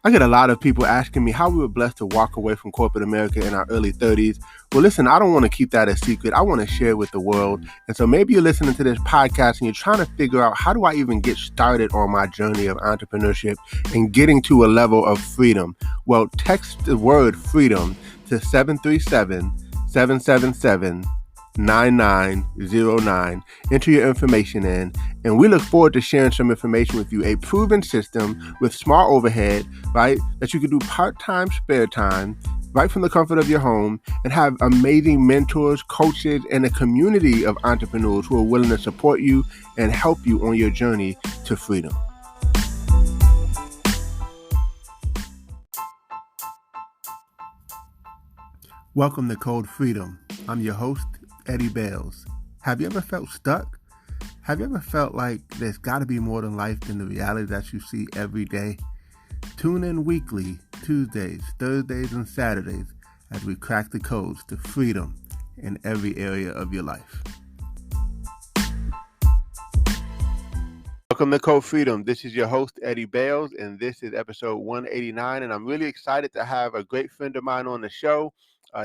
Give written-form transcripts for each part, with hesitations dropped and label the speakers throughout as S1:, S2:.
S1: I get a lot of people asking me how we were blessed to walk away from corporate America in our early 30s. Well, listen, I don't want to keep that a secret. I want to share it with the world. And so maybe you're listening to this podcast and you're trying to figure out, how do I even get started on my journey of entrepreneurship and getting to a level of freedom? Well, text the word freedom to 737 777 9909. Enter your information in, and we look forward to sharing some information with you. A proven system with small overhead, right? That you can do part-time, spare time, right from the comfort of your home, and have amazing mentors, coaches, and a community of entrepreneurs who are willing to support you and help you on your journey to freedom. Welcome to Code Freedom. I'm your host, Eddie Bales. Have you ever felt stuck? Have you ever felt like there's got to be more than life than the reality that you see every day? Tune in weekly, Tuesdays, Thursdays, and Saturdays as we crack the codes to freedom in every area of your life. Welcome to Code Freedom. This is your host, Eddie Bales, and this is episode 189. And I'm really excited to have a great friend of mine on the show,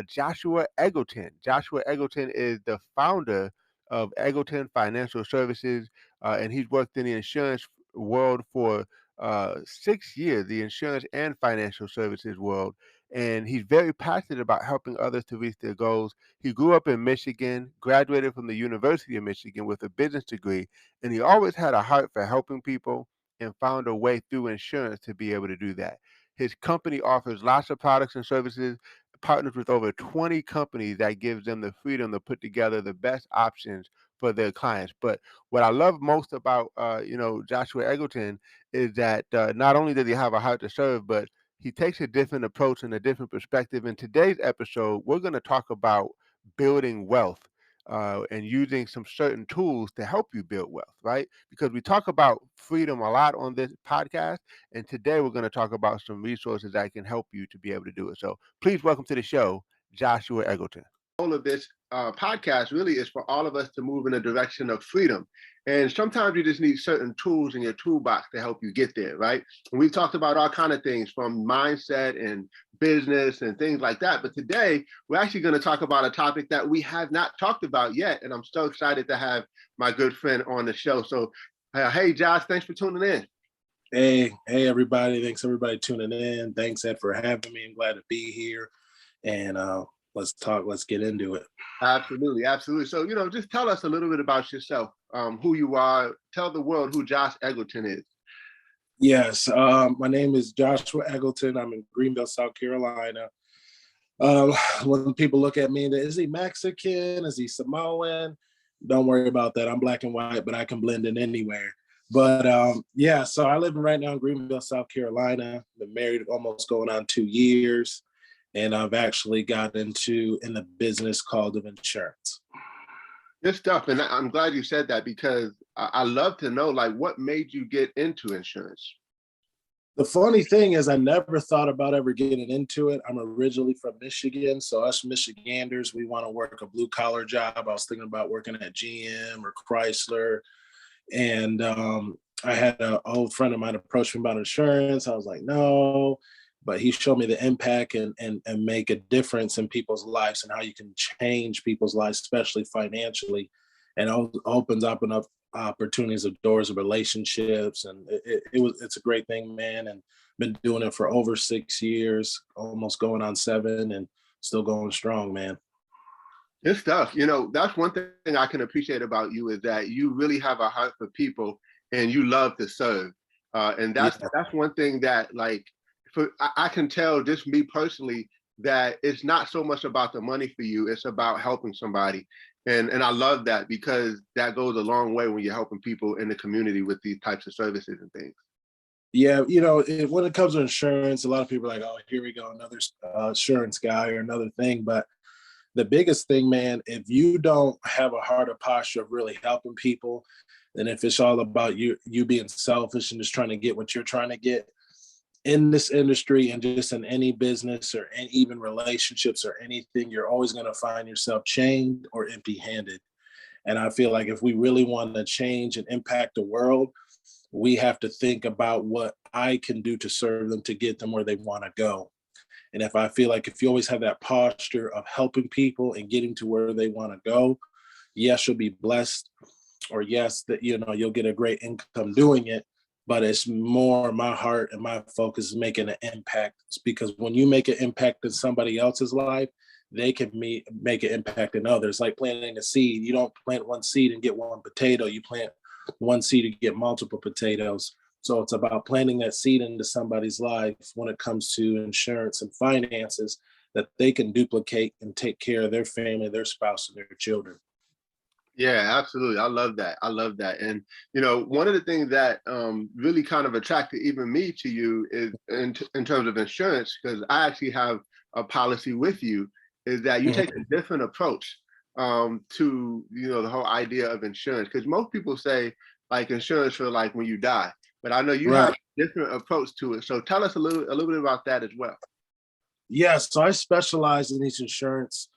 S1: Joshua Eggleton. Joshua Eggleton is the founder of Eggleton Financial Services, and he's worked in the insurance world for 6 years, the insurance and financial services world. And he's very passionate about helping others to reach their goals. He grew up in Michigan, graduated from the University of Michigan with a business degree, and he always had a heart for helping people and found a way through insurance to be able to do that. His company offers lots of products and services, partners with over 20 companies that gives them the freedom to put together the best options for their clients. But what I love most about Joshua Eggleton is that not only does he have a heart to serve, but he takes a different approach and a different perspective. In today's episode, we're going to talk about building wealth. And using some certain tools to help you build wealth, right? Because we talk about freedom a lot on this podcast, and today we're going to talk about some resources that can help you to be able to do it. So please welcome to the show, Joshua Eggleton. All of this podcast really is for all of us to move in a direction of freedom. And sometimes you just need certain tools in your toolbox to help you get there, right? And we've talked about all kind of things from mindset and business and things like that. But today, we're actually going to talk about a topic that we have not talked about yet. And I'm so excited to have my good friend on the show. So, hey, Josh, thanks for tuning in.
S2: Hey, everybody. Thanks, everybody, tuning in. Thanks, Ed, for having me. I'm glad to be here. And let's talk. Let's get into it.
S1: Absolutely. Absolutely. So, just tell us a little bit about yourself, who you are. Tell the world who Josh Eggleton is.
S2: Yes. My name is Joshua Eggleton. I'm in Greenville, South Carolina. When people look at me, is he Mexican? Is he Samoan? Don't worry about that. I'm black and white, but I can blend in anywhere. But so I live right now in Greenville, South Carolina. Been married almost going on 2 years. And I've actually got in the business called of insurance.
S1: Good stuff. And I'm glad you said that, because I love to know, like, what made you get into insurance?
S2: The funny thing is I never thought about ever getting into it. I'm originally from Michigan. So us Michiganders, we want to work a blue collar job. I was thinking about working at GM or Chrysler. And I had an old friend of mine approach me about insurance. I was like, no. But he showed me the impact and make a difference in people's lives and how you can change people's lives, especially financially. And it opens up enough opportunities of doors of relationships. And it's a great thing, man. And been doing it for over 6 years, almost going on 7, and still going strong, man.
S1: Good stuff. That's one thing I can appreciate about you, is that you really have a heart for people and you love to serve. And that's one thing that, like, I can tell, just me personally, that it's not so much about the money for you, it's about helping somebody. And I love that, because that goes a long way when you're helping people in the community with these types of services and things.
S2: Yeah, when it comes to insurance, a lot of people are like, oh, here we go, another insurance guy or another thing. But the biggest thing, man, if you don't have a heart or posture of really helping people, and if it's all about you being selfish and just trying to get what you're trying to get, in this industry and just in any business or even relationships or anything, you're always going to find yourself chained or empty-handed. And I feel like if we really want to change and impact the world, we have to think about what I can do to serve them to get them where they want to go. And if I feel like if you always have that posture of helping people and getting to where they want to go, yes, you'll be blessed, or yes, that you'll get a great income doing it. But it's more my heart and my focus is making an impact. It's because when you make an impact in somebody else's life, they can make an impact in others. Like planting a seed, you don't plant one seed and get one potato. You plant one seed to get multiple potatoes. So it's about planting that seed into somebody's life when it comes to insurance and finances that they can duplicate and take care of their family, their spouse, and their children.
S1: Yeah, absolutely. I love that. I love that. And one of the things that really kind of attracted even me to you is in terms of insurance, because I actually have a policy with you, is that you take a different approach to the whole idea of insurance. Because most people say like insurance for like when you die, but I know you have
S2: Right.
S1: a different approach to it. So tell us a little bit about that as well.
S2: Yeah. So I specialize in these insurance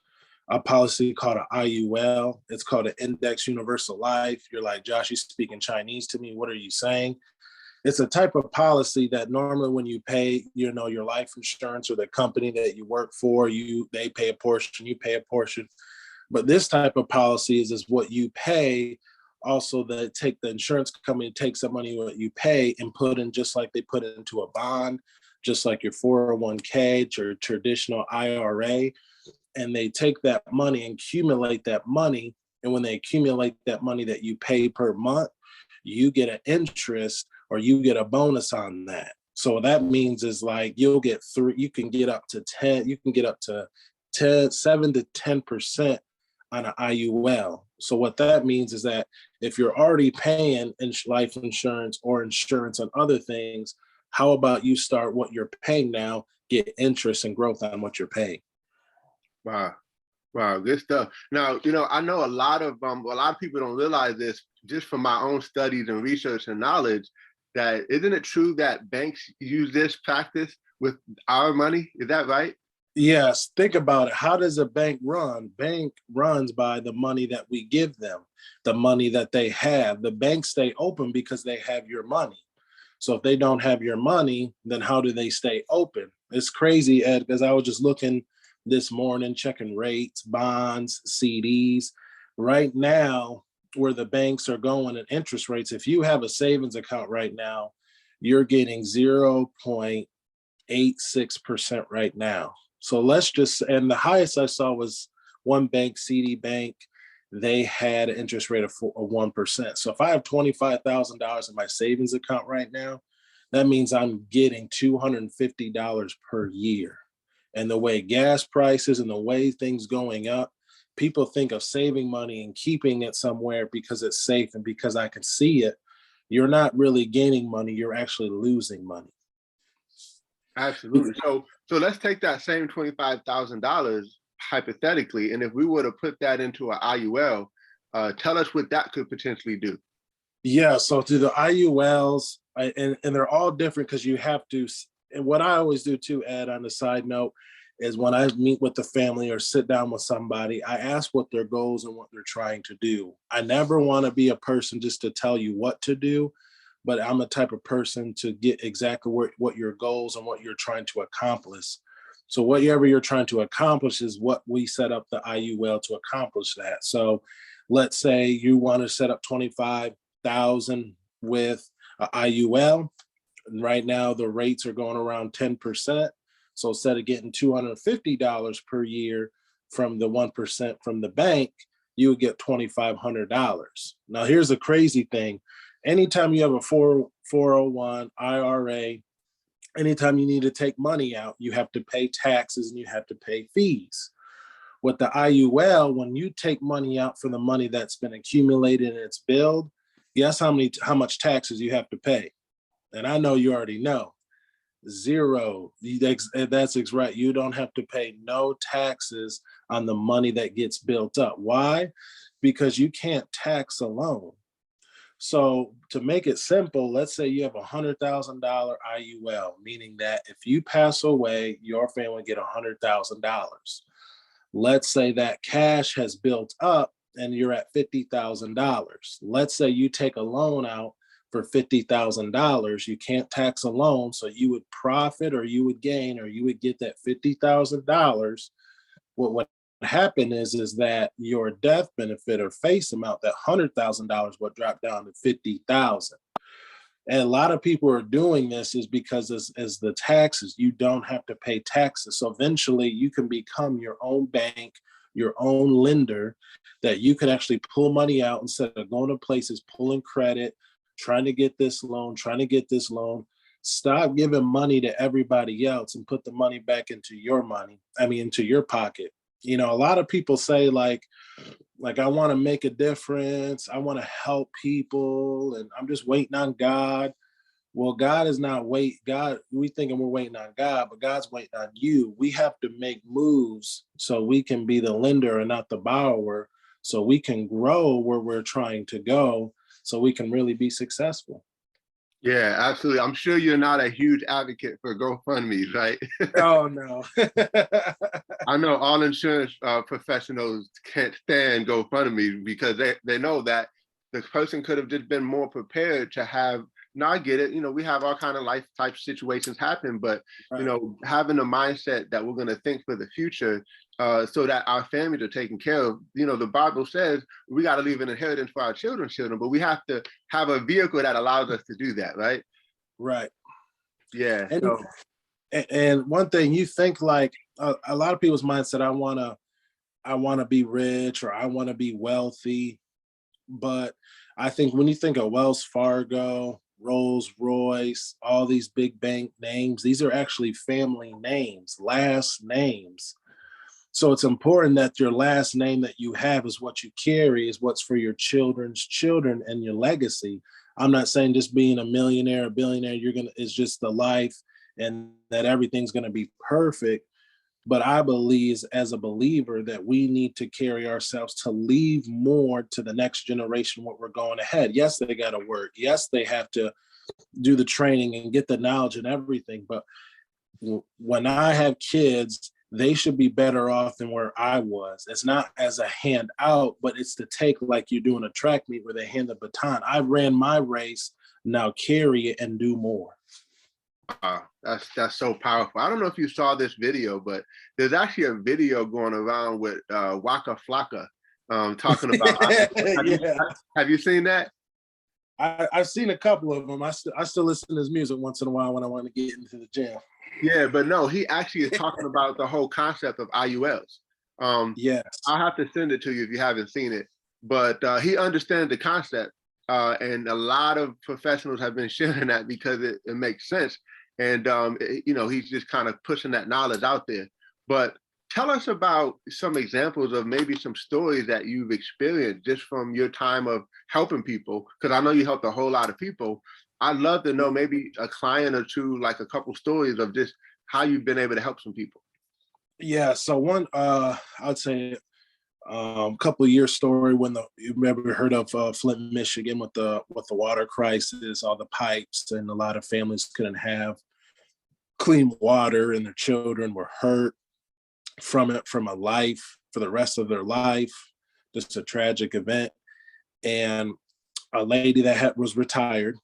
S2: a policy called an IUL. It's called an Index Universal Life. You're like, Josh, you speaking Chinese to me. What are you saying? It's a type of policy that normally when you pay, your life insurance or the company that you work for, they pay a portion, you pay a portion. But this type of policy is what you pay. Also, the insurance company takes the money what you pay and put in just like they put it into a bond, just like your 401k, your traditional IRA, and they take that money and accumulate that money. And when they accumulate that money that you pay per month, you get an interest or you get a bonus on that. So what that means is like you can get up to 7 to 10% on an IUL. So what that means is that if you're already paying life insurance or insurance on other things, how about you start what you're paying now, get interest and growth on what you're paying.
S1: Wow. Wow, good stuff. Now, I know a lot of people don't realize this just from my own studies and research and knowledge, that isn't it true that banks use this practice with our money? Is that right?
S2: Yes, think about it. How does a bank run? Bank runs by the money that we give them, the money that they have. The banks stay open because they have your money. So if they don't have your money, then how do they stay open? It's crazy, Ed, because I was just looking this morning, checking rates, bonds, CDs. Right now, where the banks are going and interest rates, if you have a savings account right now, you're getting 0.86% right now. So and the highest I saw was one bank, CD Bank, they had an interest rate of 1%. So if I have $25,000 in my savings account right now, that means I'm getting $250 per year. And the way gas prices and the way things going up, people think of saving money and keeping it somewhere because it's safe and because I can see it. You're not really gaining money, you're actually losing money.
S1: Absolutely. So let's take that same $25,000 hypothetically, and if we were to put that into an IUL, tell us what that could potentially do.
S2: Yeah, so to the IULs, and they're all different because you have to. And what I always do too, Ed, on the side note, is when I meet with the family or sit down with somebody, I ask what their goals and what they're trying to do. I never want to be a person just to tell you what to do, but I'm the type of person to get exactly what your goals and what you're trying to accomplish. So whatever you're trying to accomplish is what we set up the IUL to accomplish that. So let's say you want to set up 25,000 with a IUL. And right now the rates are going around 10%. So instead of getting $250 per year from the 1% from the bank, you would get $2,500. Now here's the crazy thing. Anytime you have a 401 IRA, anytime you need to take money out, you have to pay taxes and you have to pay fees. With the IUL, when you take money out for the money that's been accumulated and it's billed, guess how much taxes you have to pay? And I know you already know. Zero. That's right. You don't have to pay no taxes on the money that gets built up. Why? Because you can't tax a loan. So to make it simple, let's say you have $100,000 IUL, meaning that if you pass away, your family get $100,000. Let's say that cash has built up and you're at $50,000. Let's say you take a loan out for $50,000. You can't tax a loan, so you would profit or you would gain or you would get that $50,000. What happened is that your death benefit or face amount, that $100,000, would drop down to $50,000. And a lot of people are doing this is because as the taxes, you don't have to pay taxes. So eventually you can become your own bank, your own lender, that you could actually pull money out instead of going to places, pulling credit, trying to get this loan, trying to get this loan. Stop giving money to everybody else and put the money back into your money. I mean, into your pocket. You know, a lot of people say like I want to make a difference. I want to help people, and I'm just waiting on God. Well, God is not God, we thinking we're waiting on God, but God's waiting on you. We have to make moves so we can be the lender and not the borrower, so we can grow where we're trying to go, so we can really be successful.
S1: Yeah, absolutely. I'm sure you're not a huge advocate for GoFundMe's, right?
S2: Oh no.
S1: I know all insurance professionals can't stand GoFundMe because they know that the person could have just been more prepared to have. Now I get it. You know, we have all kind of life type situations happen, but you
S2: Right.
S1: know, having a mindset that we're going to think for the future, so that our families are taken care of. You know, the Bible says we got to leave an inheritance for our children's children, but we have to have a vehicle that allows us to do that, right?
S2: Right.
S1: Yeah.
S2: And
S1: So
S2: and one thing you think like a lot of people's mindset, I want to be rich or I want to be wealthy. But I think when you think of Wells Fargo, Rolls Royce, all these big bank names, these are actually family names, last names. So it's important that your last name that you have is what you carry, is what's for your children's children and your legacy. I'm not saying just being a millionaire, a billionaire, is just the life and that everything's gonna be perfect. But I believe as a believer that we need to carry ourselves to leave more to the next generation what we're going ahead. Yes, they got to work. Yes, they have to do the training and get the knowledge and everything. But when I have kids, they should be better off than where I was. It's not as a handout, but it's to take like you're doing a track meet where they hand the baton. I ran my race, now carry it and do more.
S1: that's so powerful. I don't know if you saw this video, but there's actually a video going around with Waka Flocka talking about.
S2: Yeah.
S1: Have you seen that?
S2: I've seen a couple of them. I still listen to his music once in a while when I want to get into the gym.
S1: Yeah, but no, he actually is talking about the whole concept of IULs.
S2: Yes.
S1: I'll have to send it to you if you haven't seen it. But he understands the concept, and a lot of professionals have been sharing that because it makes sense. And you know, he's just kind of pushing that knowledge out there. But tell us about some examples of maybe some stories that you've experienced just from your time of helping people, because I know you helped a whole lot of people. I'd love to know maybe a client or two, like a couple stories of just how you've been able to help some people.
S2: Yeah. So one, I'd say couple of years story when you remember heard of Flint, Michigan with the water crisis, all the pipes, and a lot of families couldn't have clean water, and their children were hurt from it from a life for the rest of their life. Just a tragic event. And a lady that was retired,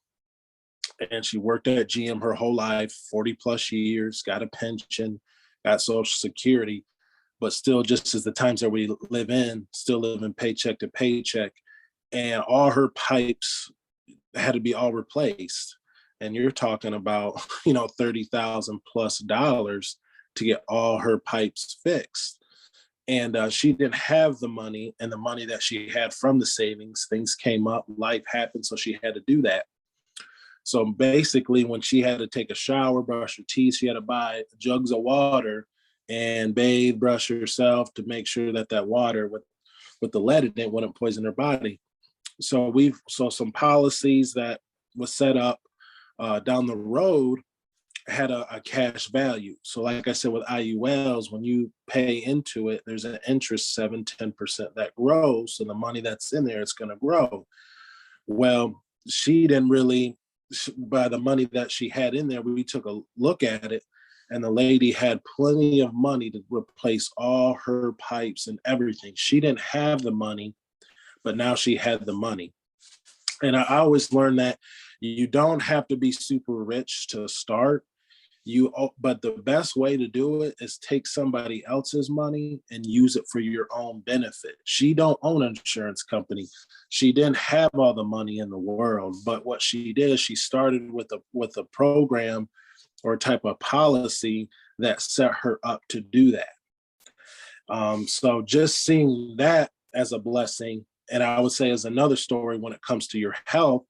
S2: and she worked at GM her whole life, 40 plus years, got a pension, got Social Security, but still, just as the times that we live in, still living paycheck to paycheck. And all her pipes had to be all replaced. And you're talking about, $30,000 plus to get all her pipes fixed. And she didn't have the money, and the money that she had from the savings, things came up, life happened, so she had to do that. So basically, when she had to take a shower, brush her teeth, she had to buy jugs of water and bathe, brush herself to make sure that that water with the lead in it wouldn't poison her body. So some policies that was set up down the road had a cash value. So like I said, with IULs, when you pay into it, there's an interest 7-10% that grows. So the money that's in there, it's going to grow. Well, she didn't really, by the money that she had in there, we took a look at it, and the lady had plenty of money to replace all her pipes and everything. She didn't have the money, but now she had the money. And I always learned that You don't have to be super rich to start. But the best way to do it is take somebody else's money and use it for your own benefit. She don't own an insurance company. She didn't have all the money in the world, but what she did is she started with a program or type of policy that set her up to do that. So just seeing that as a blessing, and I would say as another story when it comes to your health,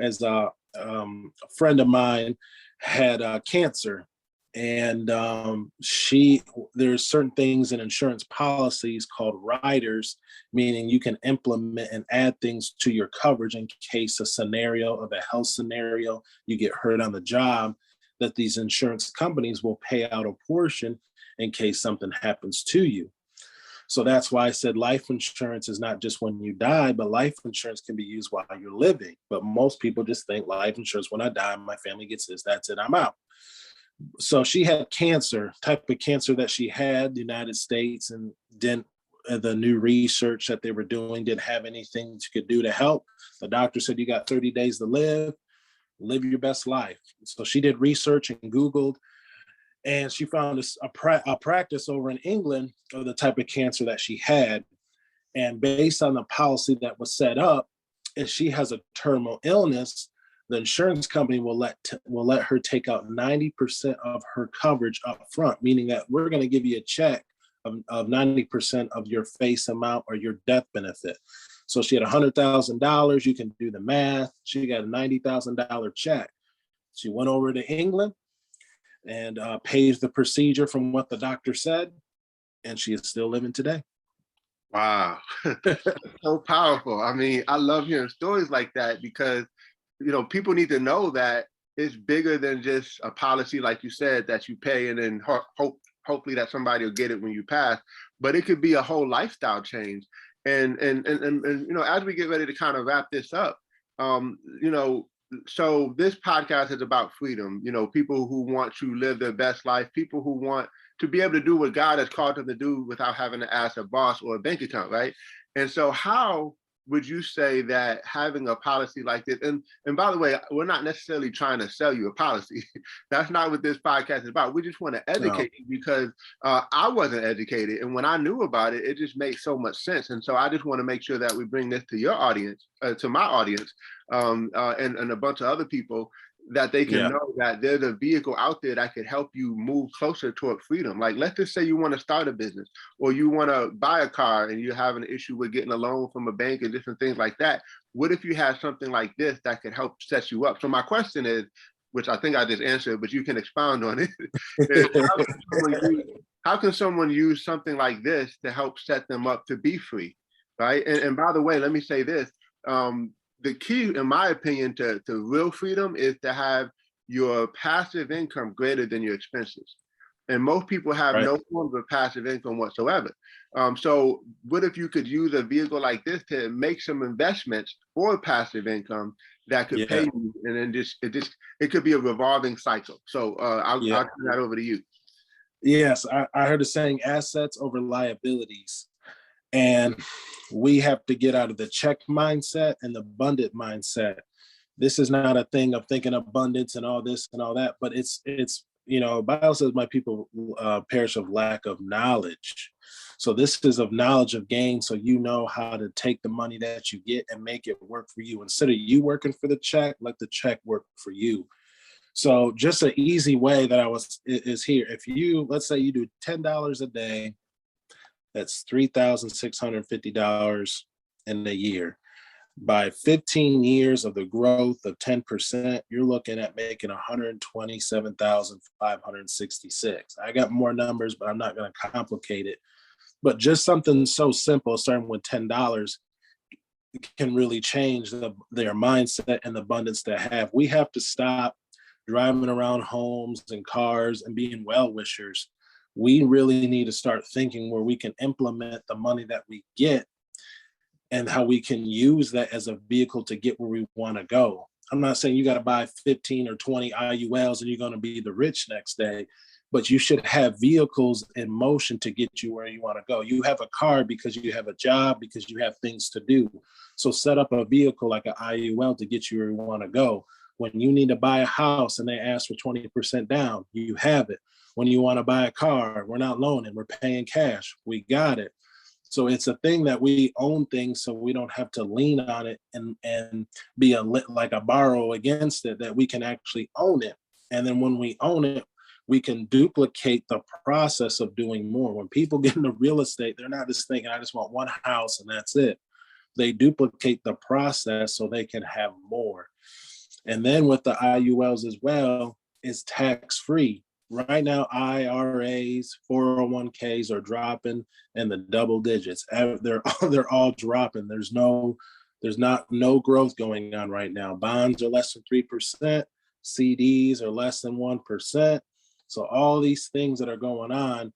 S2: as a friend of mine had cancer, and there's certain things in insurance policies called riders, meaning you can implement and add things to your coverage in case a health scenario, you get hurt on the job, that these insurance companies will pay out a portion in case something happens to you. So that's why I said life insurance is not just when you die, but life insurance can be used while you're living. But most people just think life insurance, when I die, my family gets this, that's it, I'm out. So she had cancer, type of cancer that she had, the United States, and didn't, the new research that they were doing didn't have anything you could do to help. The doctor said, you got 30 days to live your best life. So she did research and Googled, and she found a practice over in England of the type of cancer that she had. And based on the policy that was set up, if she has a terminal illness, the insurance company will let her take out 90% of her coverage up front, meaning that we're going to give you a check of 90% of your face amount or your death benefit. So she had $100,000. You can do the math. She got a $90,000 check. She went over to England and pays the procedure from what the doctor said, and she is still living today.
S1: Wow. So powerful. I mean, I love hearing stories like that because, people need to know that it's bigger than just a policy, like you said, that you pay and then hopefully that somebody will get it when you pass, but it could be a whole lifestyle change. And as we get ready to kind of wrap this up, so this podcast is about freedom, people who want to live their best life, people who want to be able to do what God has called them to do without having to ask a boss or a bank account, right? And so how would you say that having a policy like this, and by the way, we're not necessarily trying to sell you a policy. That's not what this podcast is about. We just want to educate you because I wasn't educated. And when I knew about it, it just makes so much sense. And so I just want to make sure that we bring this to your audience, to my audience, and a bunch of other people, that they can know that there's a vehicle out there that could help you move closer toward freedom. Like, let's just say you want to start a business or you want to buy a car and you have an issue with getting a loan from a bank and different things like that. What if you have something like this that could help set you up? So my question is, which I think I just answered, but you can expound on it, is how can someone use something like this to help set them up to be free, right? And by the way, let me say this. The key, in my opinion, to real freedom is to have your passive income greater than your expenses. And most people have no form of passive income whatsoever. So what if you could use a vehicle like this to make some investments for passive income that could pay you, and then it could be a revolving cycle. So I'll turn that over to you.
S2: Yes, I heard the saying assets over liabilities. And we have to get out of the check mindset and the abundant mindset. This is not a thing of thinking abundance and all this and all that, but it's Bible says my people perish of lack of knowledge. So this is of knowledge of gain. So you know how to take the money that you get and make it work for you. Instead of you working for the check, let the check work for you. So just an easy way that is here. If you, let's say you do $10 a day, that's $3,650 in a year. By 15 years of the growth of 10%, you're looking at making $127,566. I got more numbers, but I'm not going to complicate it. But just something so simple, starting with $10, can really change their mindset and the abundance they have. We have to stop driving around homes and cars and being well-wishers. We really need to start thinking where we can implement the money that we get and how we can use that as a vehicle to get where we want to go. I'm not saying you got to buy 15 or 20 IULs and you're going to be the rich next day, but you should have vehicles in motion to get you where you want to go. You have a car because you have a job, because you have things to do. So set up a vehicle like an IUL to get you where you want to go. When you need to buy a house and they ask for 20% down, you have it. When you want to buy a car, we're not loaning, we're paying cash. We got it. So it's a thing that we own things, so we don't have to lean on it and be like a borrow against it, that we can actually own it. And then when we own it, we can duplicate the process of doing more. When people get into real estate, they're not just thinking, I just want one house and that's it. They duplicate the process so they can have more. And then with the IULs as well, it's tax-free. Right now, IRAs, 401ks are dropping in the double digits. They're all dropping. There's no growth going on right now. Bonds are less than 3%. CDs are less than 1%. So all these things that are going on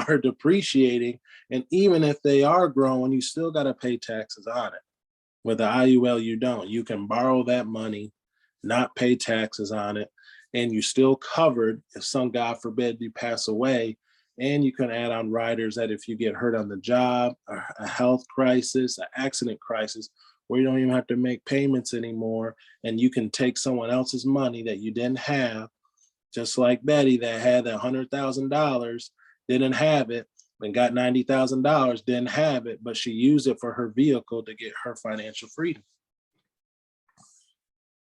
S2: are depreciating. And even if they are growing, you still got to pay taxes on it. With the IUL, you don't. You can borrow that money, not pay taxes on it, and you're still covered if God forbid, you pass away. And you can add on riders that if you get hurt on the job, a health crisis, an accident crisis, where you don't even have to make payments anymore, and you can take someone else's money that you didn't have, just like Betty that had that $100,000, didn't have it, and got $90,000, didn't have it, but she used it for her vehicle to get her financial freedom.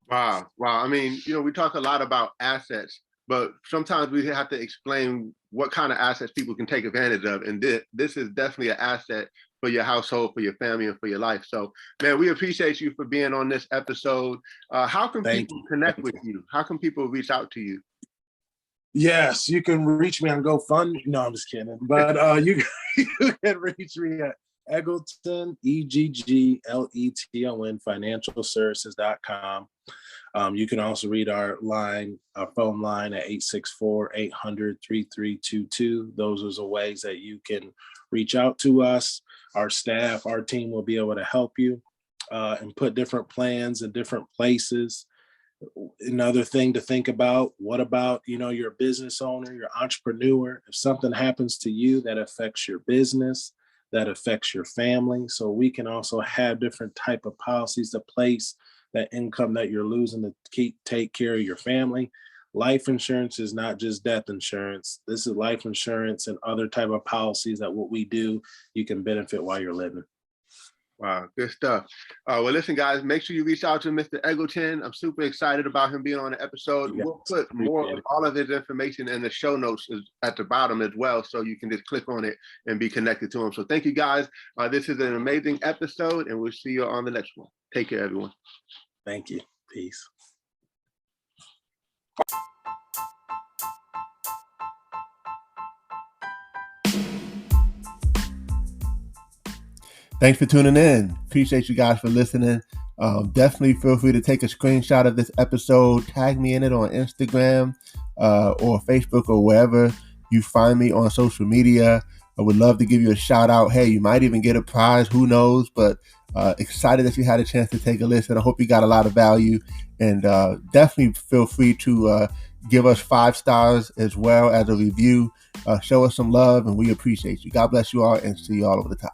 S1: Wow. I mean, we talk a lot about assets, but sometimes we have to explain what kind of assets people can take advantage of. And this is definitely an asset for your household, for your family, and for your life. So, man, we appreciate you for being on this episode. How can people connect with you? How can people reach out to you?
S2: Yes, you can reach me on GoFundMe. No, I'm just kidding. But you can reach me at Eggleton, Eggleton, financialservices.com. You can also read our phone line at 864-800-3322. Those are the ways that you can reach out to us. Our staff, our team will be able to help you and put different plans in different places. Another thing to think about, what about, you're a business owner, you're an entrepreneur. If something happens to you that affects your business, that affects your family. So we can also have different type of policies to place that income that you're losing to take care of your family. Life insurance is not just death insurance. This is life insurance and other type of policies that what we do, you can benefit while you're living.
S1: Wow, good stuff. Well, listen, guys, make sure you reach out to Mr. Eggleton. I'm super excited about him being on the episode. We'll put more of all of his information in the show notes at the bottom as well, so you can just click on it and be connected to him. So thank you, guys. This is an amazing episode, and we'll see you on the next one. Take care, everyone.
S2: Thank you. Peace.
S1: Thanks for tuning in. Appreciate you guys for listening. Definitely feel free to take a screenshot of this episode, tag me in it on Instagram or Facebook or wherever you find me on social media. I would love to give you a shout out. Hey, you might even get a prize, who knows, but excited that you had a chance to take a listen. I hope you got a lot of value, and definitely feel free to give us 5 stars as well as a review. Show us some love, and we appreciate you. God bless you all, and see you all over the top.